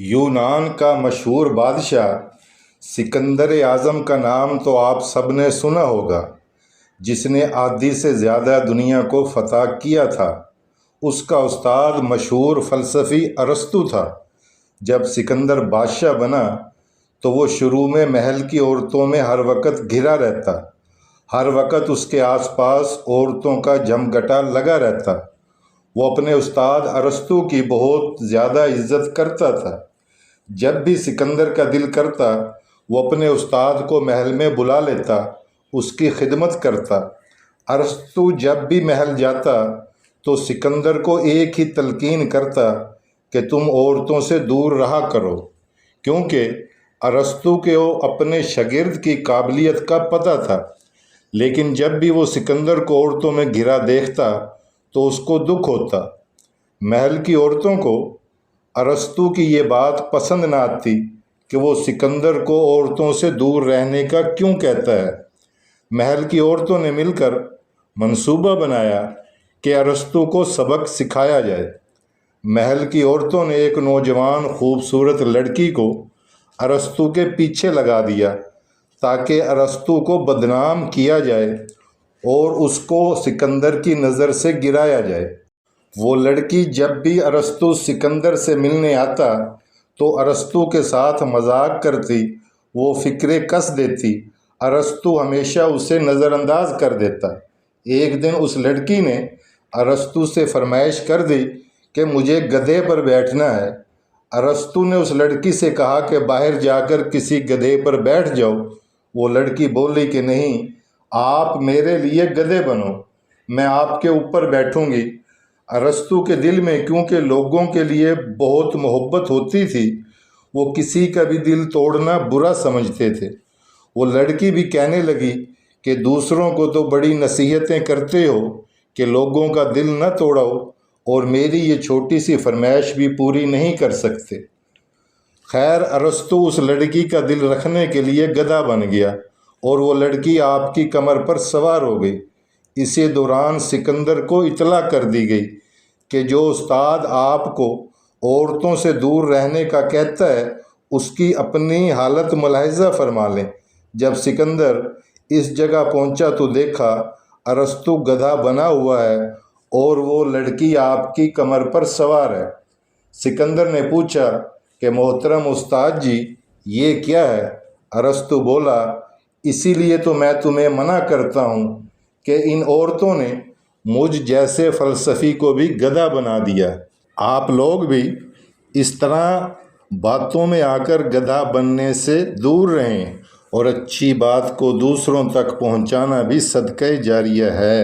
یونان کا مشہور بادشاہ سکندر اعظم کا نام تو آپ سب نے سنا ہوگا، جس نے آدھی سے زیادہ دنیا کو فتح کیا تھا۔ اس کا استاد مشہور فلسفی ارسطو تھا۔ جب سکندر بادشاہ بنا تو وہ شروع میں محل کی عورتوں میں ہر وقت گھرا رہتا، ہر وقت اس کے آس پاس عورتوں کا جمگٹا لگا رہتا۔ وہ اپنے استاد ارسطو کی بہت زیادہ عزت کرتا تھا۔ جب بھی سکندر کا دل کرتا وہ اپنے استاد کو محل میں بلا لیتا، اس کی خدمت کرتا۔ ارسطو جب بھی محل جاتا تو سکندر کو ایک ہی تلقین کرتا کہ تم عورتوں سے دور رہا کرو، کیونکہ ارسطو کو اپنے شاگرد کی قابلیت کا پتہ تھا۔ لیکن جب بھی وہ سکندر کو عورتوں میں گھرا دیکھتا تو اس کو دکھ ہوتا۔ محل کی عورتوں کو ارسطو کی یہ بات پسند نہ آتی کہ وہ سکندر کو عورتوں سے دور رہنے کا کیوں کہتا ہے۔ محل کی عورتوں نے مل کر منصوبہ بنایا کہ ارسطو کو سبق سکھایا جائے۔ محل کی عورتوں نے ایک نوجوان خوبصورت لڑکی کو ارسطو کے پیچھے لگا دیا تاکہ ارسطو کو بدنام کیا جائے اور اس کو سکندر کی نظر سے گرایا جائے۔ وہ لڑکی جب بھی ارسطو سکندر سے ملنے آتا تو ارسطو کے ساتھ مذاق کرتی، وہ فکرے کس دیتی۔ ارسطو ہمیشہ اسے نظر انداز کر دیتا۔ ایک دن اس لڑکی نے ارسطو سے فرمائش کر دی کہ مجھے گدھے پر بیٹھنا ہے۔ ارسطو نے اس لڑکی سے کہا کہ باہر جا کر کسی گدھے پر بیٹھ جاؤ۔ وہ لڑکی بولی کہ نہیں، آپ میرے لیے گدھے بنو، میں آپ کے اوپر بیٹھوں گی۔ ارسطو کے دل میں کیونکہ لوگوں کے لیے بہت محبت ہوتی تھی، وہ کسی کا بھی دل توڑنا برا سمجھتے تھے۔ وہ لڑکی بھی کہنے لگی کہ دوسروں کو تو بڑی نصیحتیں کرتے ہو کہ لوگوں کا دل نہ توڑاؤ، اور میری یہ چھوٹی سی فرمائش بھی پوری نہیں کر سکتے۔ خیر، ارسطو اس لڑکی کا دل رکھنے کے لیے گدھا بن گیا اور وہ لڑکی آپ کی کمر پر سوار ہو گئی۔ اسی دوران سکندر کو اطلاع کر دی گئی کہ جو استاد آپ کو عورتوں سے دور رہنے کا کہتا ہے، اس کی اپنی حالت ملاحظہ فرما لیں۔ جب سکندر اس جگہ پہنچا تو دیکھا ارسطو گدھا بنا ہوا ہے اور وہ لڑکی آپ کی کمر پر سوار ہے۔ سکندر نے پوچھا کہ محترم استاد جی، یہ کیا ہے؟ ارسطو بولا، اسی لیے تو میں تمہیں منع کرتا ہوں کہ ان عورتوں نے مجھ جیسے فلسفی کو بھی گدھا بنا دیا۔ آپ لوگ بھی اس طرح باتوں میں آ کر گدھا بننے سے دور رہیں، اور اچھی بات کو دوسروں تک پہنچانا بھی صدقہ جاریہ ہے۔